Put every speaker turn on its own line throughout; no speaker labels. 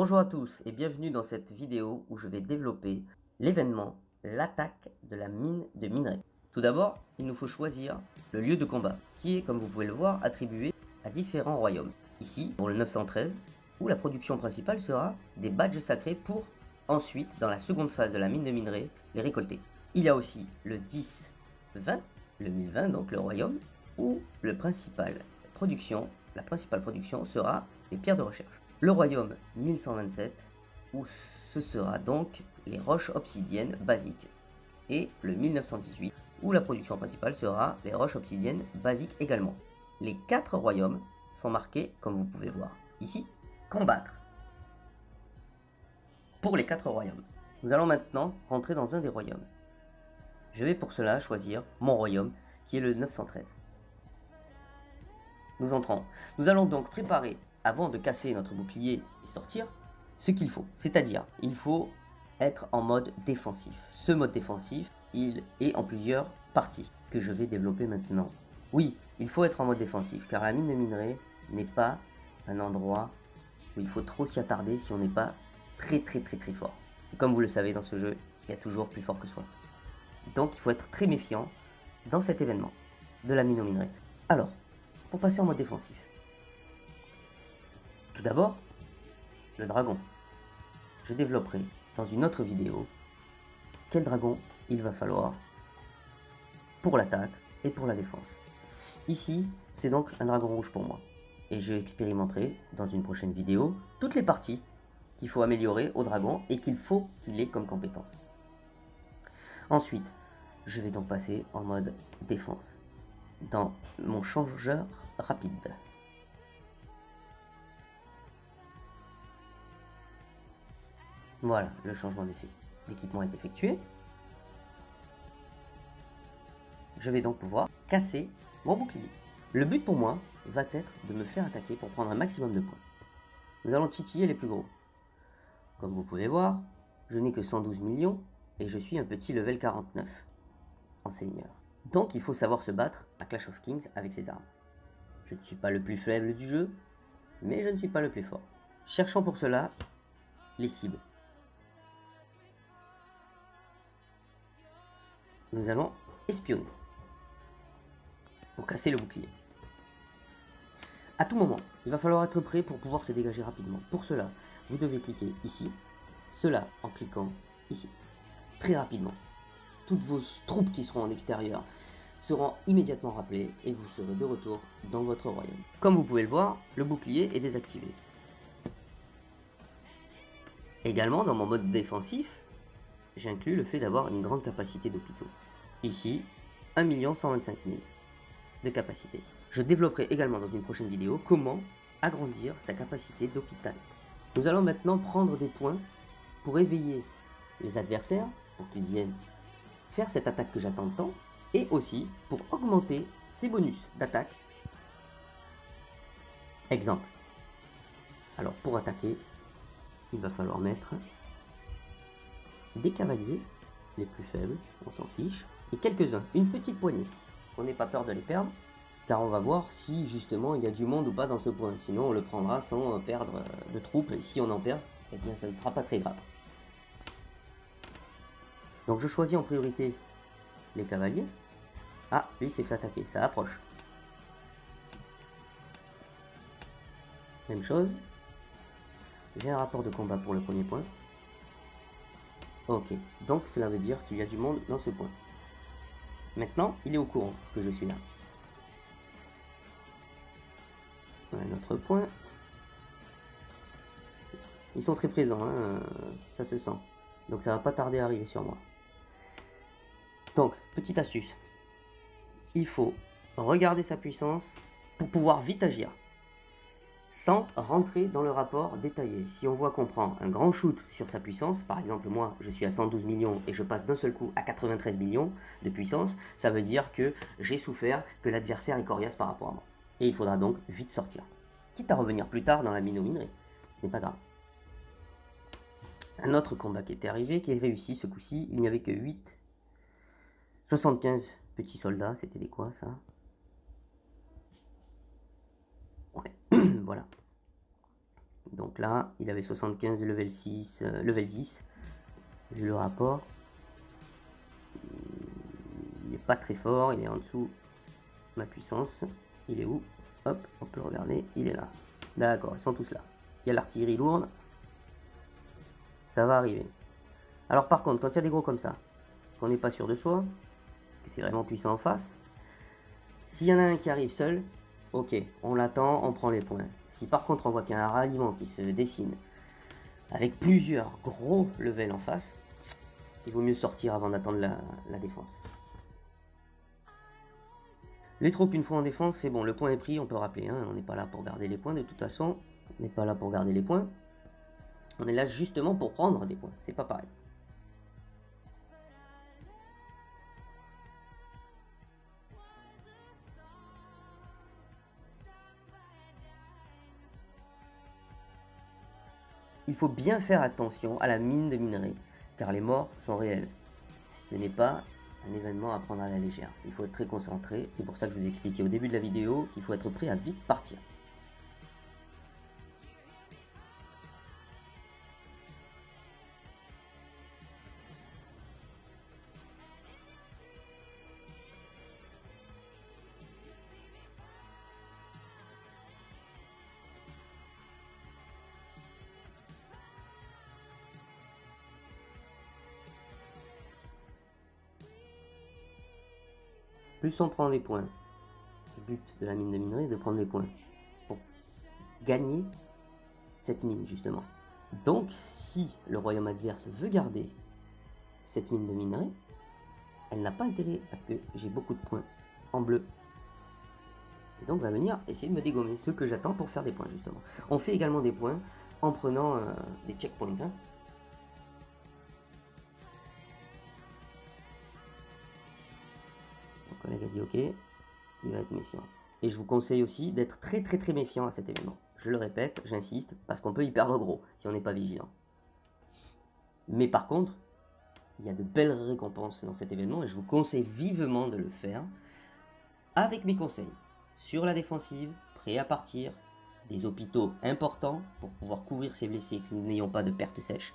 Bonjour à tous et bienvenue dans cette vidéo où je vais développer l'événement l'attaque de la mine de minerai. Tout d'abord, il nous faut choisir le lieu de combat qui est, comme vous pouvez le voir, attribué à différents royaumes. Ici, pour le 913, où la production principale sera des badges sacrés pour ensuite, dans la seconde phase de la mine de minerai, les récolter. Il y a aussi le 10-20, le 1020 donc le royaume, où la principale production sera les pierres de recherche. Le royaume 1127, où ce sera donc les roches obsidiennes basiques. Et le 1918, où la production principale sera les roches obsidiennes basiques également. Les 4 royaumes sont marqués, comme vous pouvez voir ici, combattre. Pour les 4 royaumes, nous allons maintenant rentrer dans un des royaumes. Je vais pour cela choisir mon royaume, qui est le 913. Nous entrons. Nous allons donc préparer, avant de casser notre bouclier et sortir, ce qu'il faut. C'est-à-dire, il faut être en mode défensif. Ce mode défensif, il est en plusieurs parties que je vais développer maintenant. Oui, il faut être en mode défensif, car la mine de minerai n'est pas un endroit où il faut trop s'y attarder si on n'est pas très fort. Et comme vous le savez dans ce jeu, il y a toujours plus fort que soi. Donc il faut être très méfiant dans cet événement de la mine au minerai. Alors, pour passer en mode défensif, tout d'abord, le dragon. Je développerai dans une autre vidéo quel dragon il va falloir pour l'attaque et pour la défense. Ici, c'est donc un dragon rouge pour moi. Et je expérimenterai dans une prochaine vidéo toutes les parties qu'il faut améliorer au dragon et qu'il faut qu'il ait comme compétence. Ensuite, je vais donc passer en mode défense dans mon changeur rapide. Voilà, le changement d'équipement est effectué. Je vais donc pouvoir casser mon bouclier. Le but pour moi va être de me faire attaquer pour prendre un maximum de points. Nous allons titiller les plus gros. Comme vous pouvez voir, je n'ai que 112 millions et je suis un petit level 49 en seigneur. Donc il faut savoir se battre à Clash of Kings avec ses armes. Je ne suis pas le plus faible du jeu, mais je ne suis pas le plus fort. Cherchons pour cela les cibles. Nous allons espionner pour casser le bouclier. À tout moment, il va falloir être prêt pour pouvoir se dégager rapidement. Pour cela, vous devez cliquer ici, cela en cliquant ici, très rapidement. Toutes vos troupes qui seront en extérieur seront immédiatement rappelées et vous serez de retour dans votre royaume. Comme vous pouvez le voir, le bouclier est désactivé. Également, dans mon mode défensif, j'inclus le fait d'avoir une grande capacité d'hôpitaux. Ici, 1 125 000 de capacité. Je développerai également dans une prochaine vidéo comment agrandir sa capacité d'hôpital. Nous allons maintenant prendre des points pour éveiller les adversaires, pour qu'ils viennent faire cette attaque que j'attends tant, et aussi pour augmenter ses bonus d'attaque. Exemple. Alors pour attaquer, il va falloir mettre des cavaliers, les plus faibles, on s'en fiche, et quelques-uns, une petite poignée. On n'ait pas peur de les perdre, car on va voir si justement il y a du monde ou pas dans ce point. Sinon on le prendra sans perdre de troupes, et si on en perd, eh bien ça ne sera pas très grave. Donc je choisis en priorité les cavaliers. Ah, lui s'est fait attaquer, ça approche. Même chose. J'ai un rapport de combat pour le premier point. Ok, donc cela veut dire qu'il y a du monde dans ce point. Maintenant, il est au courant que je suis là. Un autre point. Ils sont très présents, hein, ça se sent. Donc ça va pas tarder à arriver sur moi. Donc, petite astuce. Il faut regarder sa puissance pour pouvoir vite agir. Sans rentrer dans le rapport détaillé. Si on voit qu'on prend un grand shoot sur sa puissance, par exemple moi je suis à 112 millions et je passe d'un seul coup à 93 millions de puissance, ça veut dire que j'ai souffert, que l'adversaire est coriace par rapport à moi. Et il faudra donc vite sortir. Quitte à revenir plus tard dans la mine aux minerais, ce n'est pas grave. Un autre combat qui était arrivé, qui est réussi ce coup-ci, il n'y avait que 75 petits soldats, c'était des quoi ça? Ouais, voilà. Donc là, il avait 75 de level 6, level 10. Vu le rapport, il n'est pas très fort, il est en dessous de ma puissance. Il est où? Hop, on peut le regarder, il est là. D'accord, ils sont tous là. Il y a l'artillerie lourde. Ça va arriver. Alors par contre, quand il y a des gros comme ça, qu'on n'est pas sûr de soi, que c'est vraiment puissant en face, s'il y en a un qui arrive seul, ok, on l'attend, on prend les points. Si par contre on voit qu'il y a un ralliement qui se dessine avec plusieurs gros levels en face, il vaut mieux sortir avant d'attendre la défense. Les troupes, une fois en défense, c'est bon, le point est pris, on peut rappeler, hein, on n'est pas là pour garder les points de toute façon, on n'est pas là pour garder les points, on est là justement pour prendre des points, c'est pas pareil. Il faut bien faire attention à la mine de minerai, car les morts sont réels. Ce n'est pas un événement à prendre à la légère. Il faut être très concentré, c'est pour ça que je vous expliquais au début de la vidéo qu'il faut être prêt à vite partir. Plus on prend des points, le but de la mine de minerai est de prendre des points pour gagner cette mine justement. Donc si le royaume adverse veut garder cette mine de minerai, elle n'a pas intérêt à ce que j'ai beaucoup de points en bleu. Et donc va venir essayer de me dégommer, ce que j'attends pour faire des points justement. On fait également des points en prenant des checkpoints. Hein. Mon collègue a dit ok, il va être méfiant. Et je vous conseille aussi d'être très méfiant à cet événement. Je le répète, j'insiste, parce qu'on peut y perdre gros si on n'est pas vigilant. Mais par contre, il y a de belles récompenses dans cet événement et je vous conseille vivement de le faire avec mes conseils sur la défensive, prêt à partir, des hôpitaux importants pour pouvoir couvrir ces blessés que nous n'ayons pas de pertes sèches.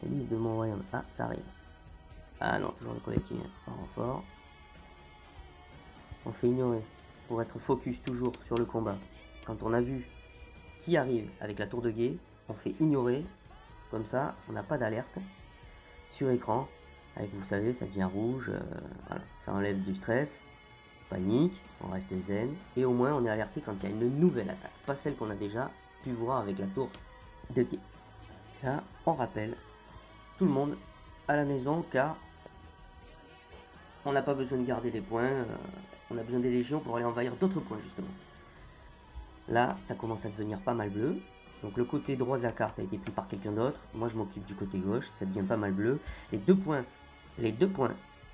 Lui de mon royaume. Ah, ça arrive. Ah non, toujours le collègue qui vient en renfort. On fait ignorer pour être focus toujours sur le combat. Quand on a vu qui arrive avec la tour de guet, on fait ignorer. Comme ça, on n'a pas d'alerte sur écran. Avec, vous savez, ça devient rouge. Voilà, ça enlève du stress, panique, on reste zen. Et au moins, on est alerté quand il y a une nouvelle attaque. Pas celle qu'on a déjà pu voir avec la tour de guet. Là, on rappelle tout le monde à la maison car on n'a pas besoin de garder les points, on a besoin des légions pour aller envahir d'autres points justement. Là, ça commence à devenir pas mal bleu. Donc le côté droit de la carte a été pris par quelqu'un d'autre. Moi, je m'occupe du côté gauche, ça devient pas mal bleu. Les deux points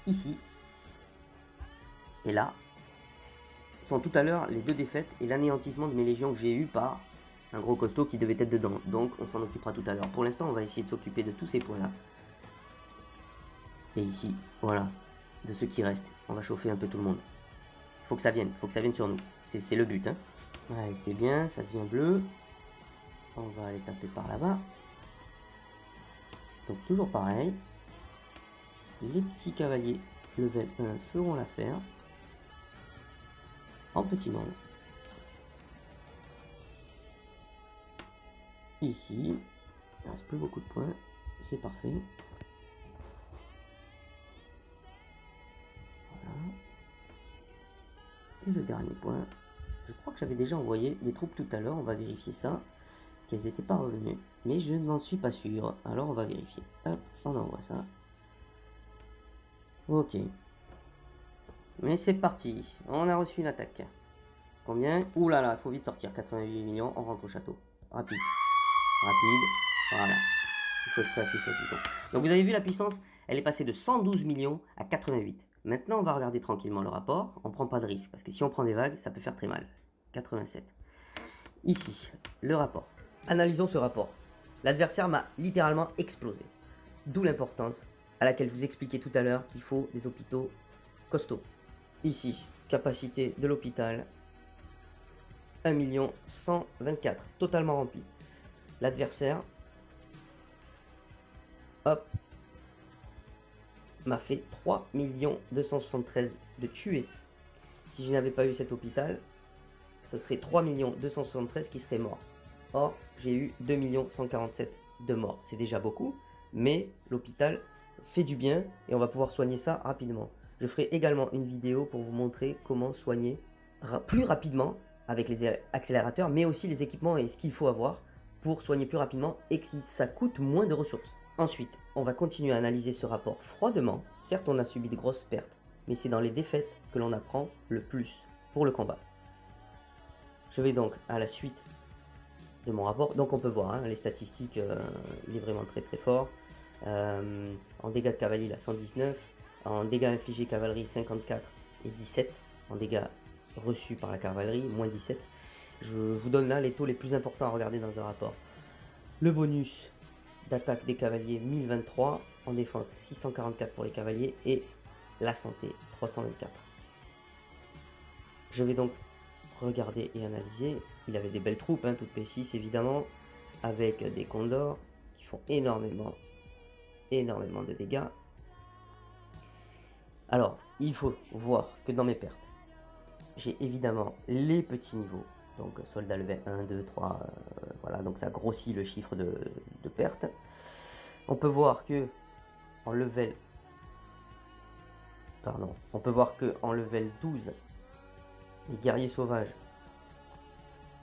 ici et là sont tout à l'heure les deux défaites et l'anéantissement de mes légions que j'ai eu par un gros costaud qui devait être dedans. Donc on s'en occupera tout à l'heure. Pour l'instant, on va essayer de s'occuper de tous ces points-là. Et ici, voilà, de ceux qui restent. On va chauffer un peu tout le monde. Faut que ça vienne sur nous. C'est le but. Hein. Allez, c'est bien, ça devient bleu. On va aller taper par là-bas. Donc toujours pareil. Les petits cavaliers level 1 feront l'affaire. En petit nombre. Ici, il ne reste plus beaucoup de points. C'est parfait. Voilà. Et le dernier point. Je crois que j'avais déjà envoyé des troupes tout à l'heure. On va vérifier ça. Qu'elles n'étaient pas revenues. Mais je n'en suis pas sûr. Alors on va vérifier. Hop, on envoie ça. Ok. Mais c'est parti. On a reçu une attaque. Combien? Ouh là là, il faut vite sortir. 88 millions, on rentre au château. Rapide. Rapide. Voilà. Il faut être prêt à appuyer sur le bouton. Donc vous avez vu la puissance, elle est passée de 112 millions à 88. Maintenant, on va regarder tranquillement le rapport. On ne prend pas de risque. Parce que si on prend des vagues, ça peut faire très mal. 87. Ici, le rapport. Analysons ce rapport. L'adversaire m'a littéralement explosé. D'où l'importance à laquelle je vous expliquais tout à l'heure qu'il faut des hôpitaux costauds. Ici, capacité de l'hôpital, 1 124 000, totalement rempli. L'adversaire, hop, m'a fait 3 273 de tués. Si je n'avais pas eu cet hôpital, ça serait 3 273 qui seraient morts. Or, j'ai eu 2 147 de morts. C'est déjà beaucoup, mais l'hôpital fait du bien et on va pouvoir soigner ça rapidement. Je ferai également une vidéo pour vous montrer comment soigner plus rapidement avec les accélérateurs, mais aussi les équipements et ce qu'il faut avoir pour soigner plus rapidement et que ça coûte moins de ressources. Ensuite, on va continuer à analyser ce rapport froidement. Certes, on a subi de grosses pertes, mais c'est dans les défaites que l'on apprend le plus pour le combat. Je vais donc à la suite de mon rapport. Donc on peut voir hein, les statistiques, il est vraiment très fort. En dégâts de cavalerie, il a 119. En dégâts infligés cavalerie, 54 et 17. En dégâts reçus par la cavalerie, moins 17. Je vous donne là les taux les plus importants à regarder dans un rapport. Le bonus d'attaque des cavaliers, 1023. En défense, 644 pour les cavaliers. Et la santé, 324. Je vais donc regarder et analyser. Il avait des belles troupes, hein, toutes P6 évidemment, avec des condors qui font énormément de dégâts. Alors, il faut voir que dans mes pertes, j'ai évidemment les petits niveaux. Donc, soldat level 1, 2, 3, voilà, donc ça grossit le chiffre de pertes. On peut voir que en level... Pardon. On peut voir que en level 12, les guerriers sauvages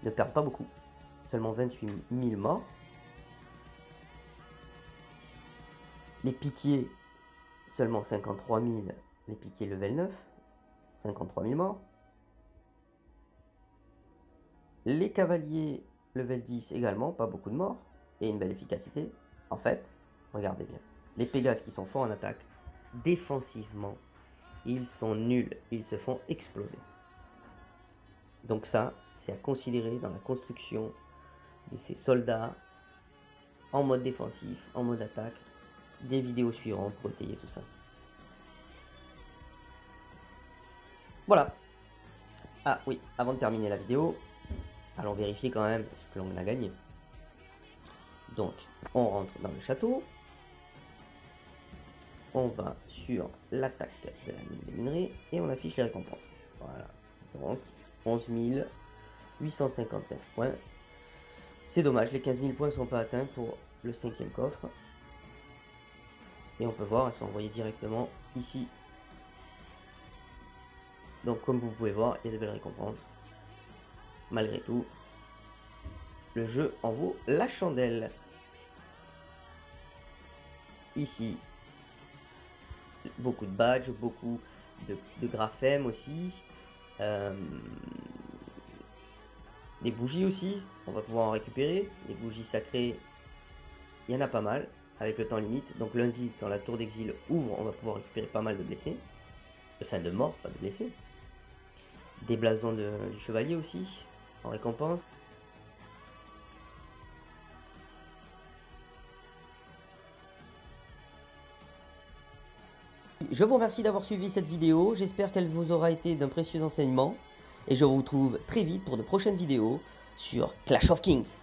ne perdent pas beaucoup. Seulement 28 000 morts. Les pitiés, seulement 53 000. Les pitiés level 9, 53 000 morts. Les cavaliers level 10 également, pas beaucoup de morts. Et une belle efficacité. En fait, regardez bien. Les Pégases qui sont forts en attaque, défensivement, ils sont nuls. Ils se font exploser. Donc ça, c'est à considérer dans la construction de ces soldats en mode défensif, en mode attaque. Des vidéos suivantes pour étayer tout ça. Voilà. Ah oui, avant de terminer la vidéo, allons vérifier quand même ce que l'on a gagné. Donc, on rentre dans le château. On va sur l'attaque de la mine des minerais et on affiche les récompenses. Voilà. Donc, 11 859 points. C'est dommage, les 15 000 points ne sont pas atteints pour le 5e coffre. Et on peut voir, elles sont envoyées directement ici. Donc comme vous pouvez voir, il y a de belles récompenses. Malgré tout, le jeu en vaut la chandelle. Ici, beaucoup de badges, beaucoup de graphèmes aussi. Des bougies aussi, on va pouvoir en récupérer. Les bougies sacrées, il y en a pas mal, avec le temps limite. Donc lundi, quand la tour d'exil ouvre, on va pouvoir récupérer pas mal de blessés. Enfin de morts, pas de blessés. Des blasons du chevalier aussi, en récompense. Je vous remercie d'avoir suivi cette vidéo, j'espère qu'elle vous aura été d'un précieux enseignement. Et je vous retrouve très vite pour de prochaines vidéos sur Clash of Kings.